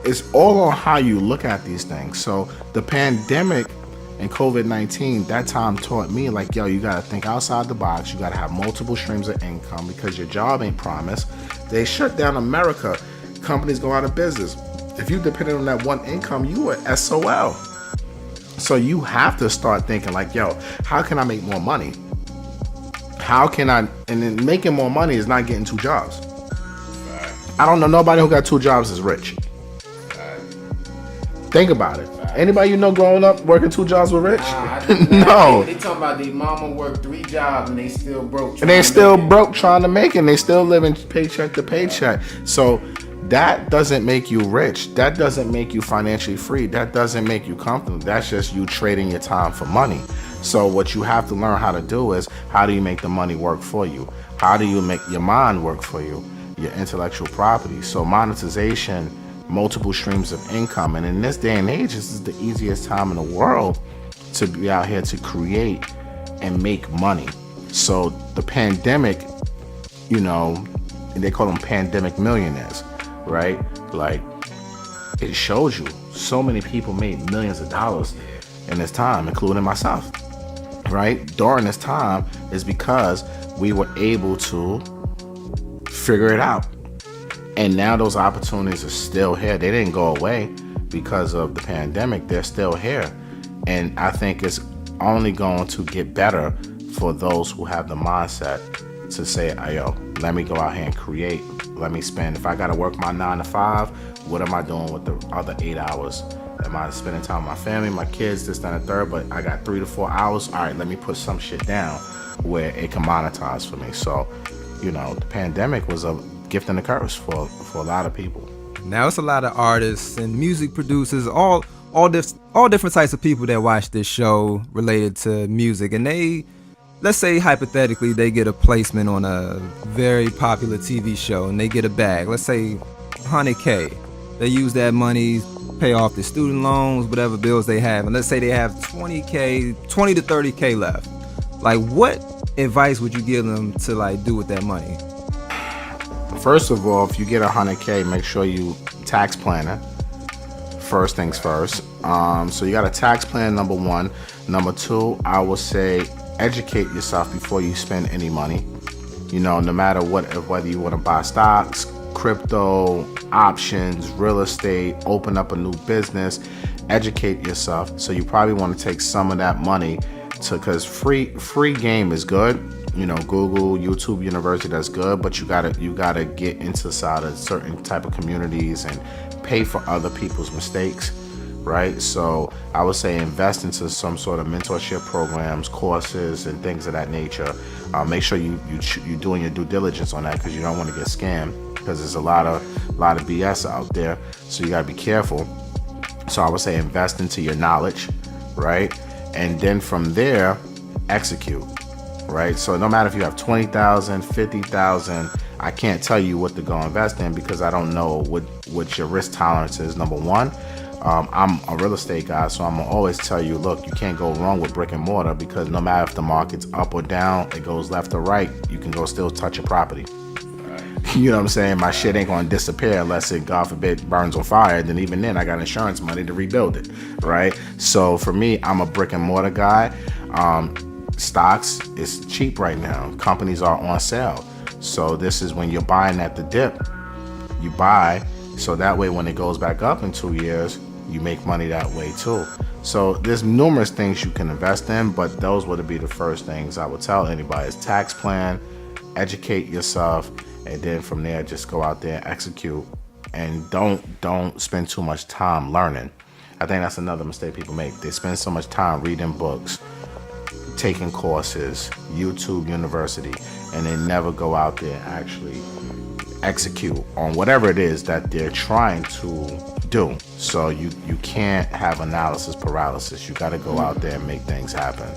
it's all on how you look at these things. So the pandemic and COVID-19, that time taught me, like, yo, you gotta think outside the box. You gotta have multiple streams of income because your job ain't promised. They shut down America. Companies go out of business. If you depended on that one income, you were SOL. So you have to start thinking like, yo, how can I make more money? How can I, and then making more money is not getting 2 jobs. I don't know nobody who got 2 jobs is rich. Think about it. Anybody you know growing up working 2 jobs were rich? No. They talking about their mama worked 3 jobs and they still broke. And they still broke trying to make it. And they still living paycheck to paycheck. So that doesn't make you rich. That doesn't make you financially free. That doesn't make you comfortable. That's just you trading your time for money. So what you have to learn how to do is, how do you make the money work for you? How do you make your mind work for you? Your intellectual property. So monetization, multiple streams of income. And in this day and age, this is the easiest time in the world to be out here to create and make money. So the pandemic, you know, they call them pandemic millionaires, right? Like, it shows you so many people made millions of dollars in this time, including myself, right? During this time is because we were able to figure it out. And now those opportunities are still here. They didn't go away because of the pandemic. They're still here. And I think it's only going to get better for those who have the mindset to say, yo, let me go out here and create. Let me spend. If I got to work my 9 to 5, what am I doing with the other 8 hours? Am I spending time with my family, my kids, this, that, and third? But I got 3 to 4 hours. All right, let me put some shit down where it can monetize for me. So, you know, the pandemic was a gift and a curse for a lot of people. Now it's a lot of artists and music producers, all different types of people that watch this show related to music, and they, let's say hypothetically, they get a placement on a very popular TV show and they get a bag. Let's say 100K. They use that money, pay off the student loans, whatever bills they have, and let's say they have 20 to 30K left. Like, what advice would you give them to like do with that money? First of all, if you get 100K, make sure you tax plan it. First things first. So you got a tax plan, number 1. Number 2, I would say educate yourself before you spend any money. You know, no matter what, whether you want to buy stocks, crypto, options, real estate, open up a new business, educate yourself. So you probably want to take some of that money because free game is good. You know, Google, YouTube University, that's good, but you gotta get inside of certain type of communities and pay for other people's mistakes, right? So I would say invest into some sort of mentorship programs, courses, and things of that nature. Make sure you're doing your due diligence on that, because you don't want to get scammed, because there's a lot of BS out there. So you gotta be careful. So I would say invest into your knowledge, right? And then from there, execute. Right, so no matter if you have 20,000, 50,000, I can't tell you what to go invest in because I don't know what your risk tolerance is. Number 1, I'm a real estate guy, so I'm gonna always tell you, look, you can't go wrong with brick and mortar, because no matter if the market's up or down, it goes left or right, you can go still touch your property. You know what I'm saying? My shit ain't gonna disappear unless it, God forbid, burns on fire. Then even then, I got insurance money to rebuild it, right? So for me, I'm a brick and mortar guy. Stocks is cheap right now. Companies are on sale. So this is when you're buying at the dip. You buy, so that way when it goes back up in 2 years, you make money that way too. So there's numerous things you can invest in, but those would be the first things I would tell anybody is tax plan, educate yourself, and then from there just go out there and execute. And don't spend too much time learning. I think that's another mistake people make. They spend so much time reading books, taking courses, YouTube University, and they never go out there and actually execute on whatever it is that they're trying to do. So you can't have analysis paralysis. You got to go out there and make things happen.